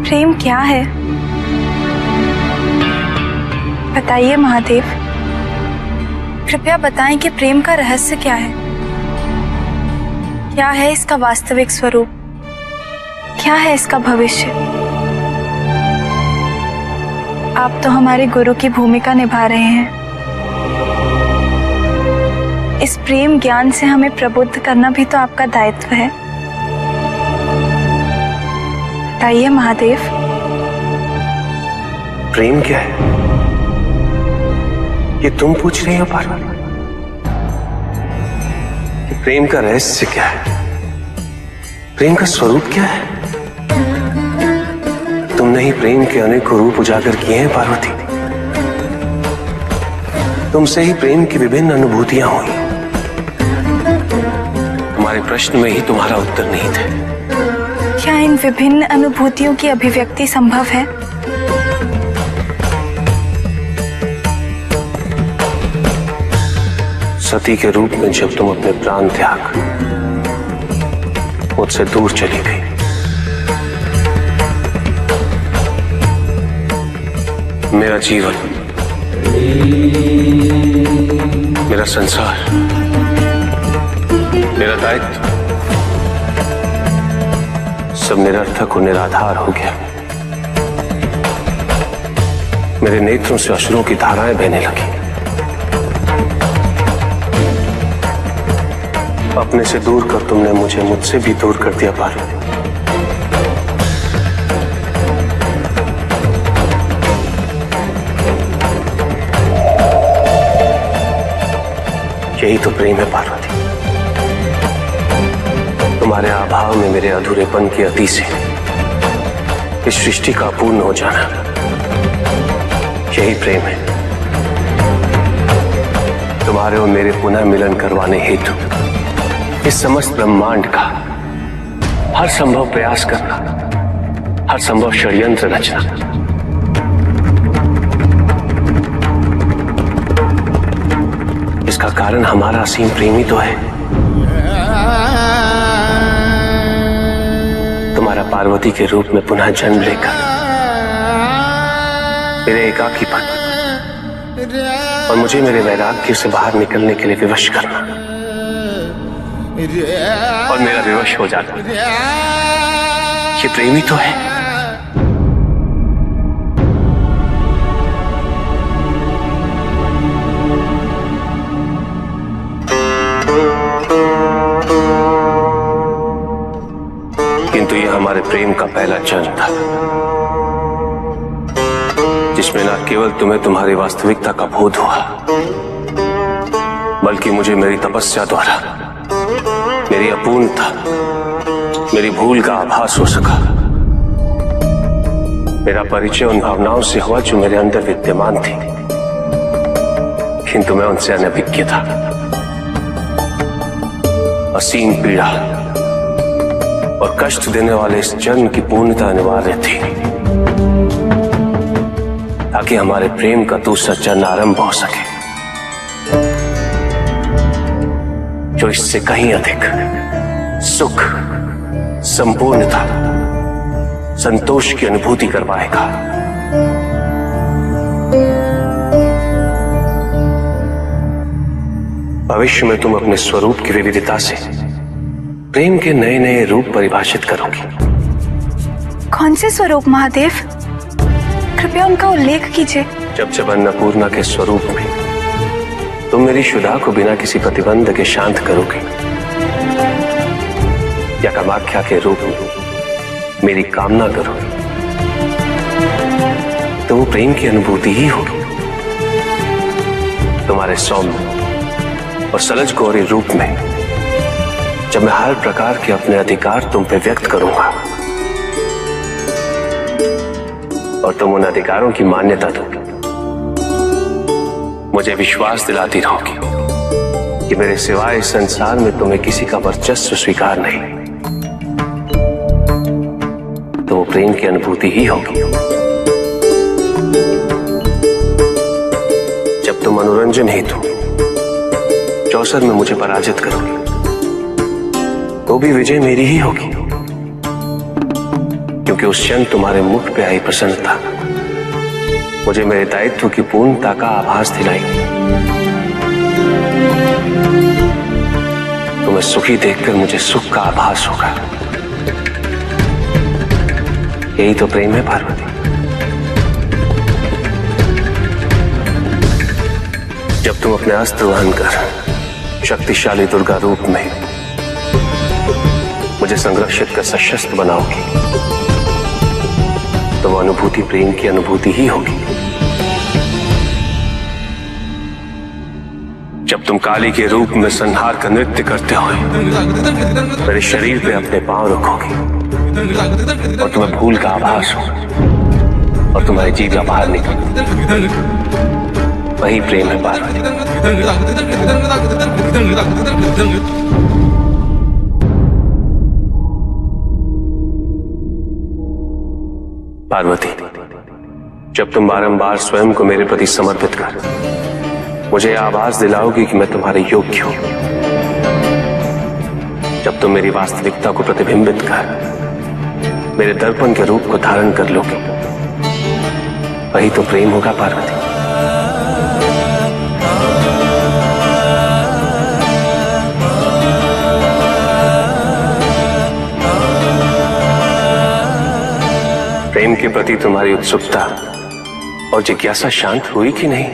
प्रेम क्या है? बताइए महादेव, कृपया बताएं कि प्रेम का रहस्य क्या है? क्या है इसका वास्तविक स्वरूप? क्या है इसका भविष्य? आप तो हमारे गुरु की भूमिका निभा रहे हैं। इस प्रेम ज्ञान से हमें प्रबुद्ध करना भी तो आपका दायित्व है। बताइए महादेव। प्रेम क्या है ये तुम पूछ रही हो पार्वती? प्रेम का रहस्य क्या है? प्रेम का स्वरूप क्या है? तुमने ही प्रेम के अनेकों रूप उजागर किए हैं पार्वती। तुमसे ही प्रेम की विभिन्न अनुभूतियां हुई। तुम्हारे प्रश्न में ही तुम्हारा उत्तर नहीं थे। क्या इन विभिन्न अनुभूतियों की अभिव्यक्ति संभव है? सती के रूप में जब तुम अपने प्राण त्याग मुझसे दूर चली गई, मेरा जीवन, मेरा संसार, मेरा दायित्व सब निरर्थक और निराधार हो गया। मेरे नेत्रों से अश्रुओं की धाराएं बहने लगी। अपने से दूर कर तुमने मुझे मुझसे भी दूर कर दिया पार्वती। यही तो प्रेम है पार्वती। तुम्हारे अभाव में मेरे अधूरेपन की अति से इस सृष्टि का पूर्ण हो जाना, यही प्रेम है। तुम्हारे और मेरे पुनः मिलन करवाने हेतु इस समस्त ब्रह्मांड का हर संभव प्रयास करना, हर संभव षड्यंत्र रचना। इसका कारण हमारा असीम प्रेम ही तो है। तुम्हारा पार्वती के रूप में पुनः जन्म लेकर मेरे एकाकीपन और मुझे मेरे वैराग्य से बाहर निकलने के लिए विवश करना और मेरा विवश हो जाना, ये प्रेम ही तो है। किंतु ये हमारे प्रेम का पहला जन्म था, जिसमें न केवल तुम्हें तुम्हारी वास्तविकता का बोध हुआ, बल्कि मुझे मेरी तपस्या द्वारा मेरी अपूर्णता, मेरी भूल का आभास हो सका। मेरा परिचय उन भावनाओं से हुआ जो मेरे अंदर विद्यमान थी, किंतु मैं उनसे अनभिज्ञ था। असीम पीड़ा और कष्ट देने वाले इस जन्म की पूर्णता अनिवार्य थी, ताकि हमारे प्रेम का दूसरा जन्म आरंभ हो सके, जो इससे कहीं अधिक सुख, संपूर्णता, संतोष की अनुभूति करवाएगा। भविष्य में तुम अपने स्वरूप की विविधता से प्रेम के नए नए रूप परिभाषित करोगी। कौन से स्वरूप महादेव? कृपया उनका उल्लेख कीजिए। जब अन्नपूर्णा के स्वरूप में तुम मेरी शुदा को बिना किसी प्रतिबंध के शांत करोगे, या कामाख्या के रूप में मेरी कामना करोगे, तो वो प्रेम की अनुभूति ही होगी। तुम्हारे सौम्य और सलज गौरी रूप में जब मैं हर प्रकार के अपने अधिकार तुम पे व्यक्त करूंगा और तुम उन अधिकारों की मान्यता दोगे, मुझे विश्वास दिलाती रहोगी कि मेरे सिवाय इस संसार में तुम्हें किसी का वर्चस्व स्वीकार नहीं, तो वो प्रेम की अनुभूति ही होगी। जब तुम मनोरंजन हेतु चौसर में मुझे पराजित करोगे, तो भी विजय मेरी ही होगी, क्योंकि उस क्षण तुम्हारे मुख पे आई प्रसन्नता मुझे मेरे दायित्व की पूर्णता का आभास दिलाएगी। तुम्हें सुखी देखकर मुझे सुख का आभास होगा। यही तो प्रेम है पार्वती। जब तुम अपने अस्त्र वहन कर शक्तिशाली दुर्गा रूप में मुझे संरक्षित कर सशस्त्र बनाओगी तो वो अनुभूति प्रेम की अनुभूति ही होगी। जब तुम काली के रूप में संहार का नृत्य करते हुए मेरे शरीर पे अपने पांव रखोगी और तुम्हें भूल का आभास हो और तुम्हारी जीभ बाहर निकले, वही प्रेम है पार्वती। पार्वती, जब तुम बारंबार स्वयं को मेरे प्रति समर्पित कर मुझे आवाज दिलाओगी कि मैं तुम्हारे योग्य हूं, जब तुम मेरी वास्तविकता को प्रतिबिंबित कर मेरे दर्पण के रूप को धारण कर लोगे, वही तो प्रेम होगा पार्वती। प्रेम के प्रति तुम्हारी उत्सुकता और जिज्ञासा शांत हुई कि नहीं?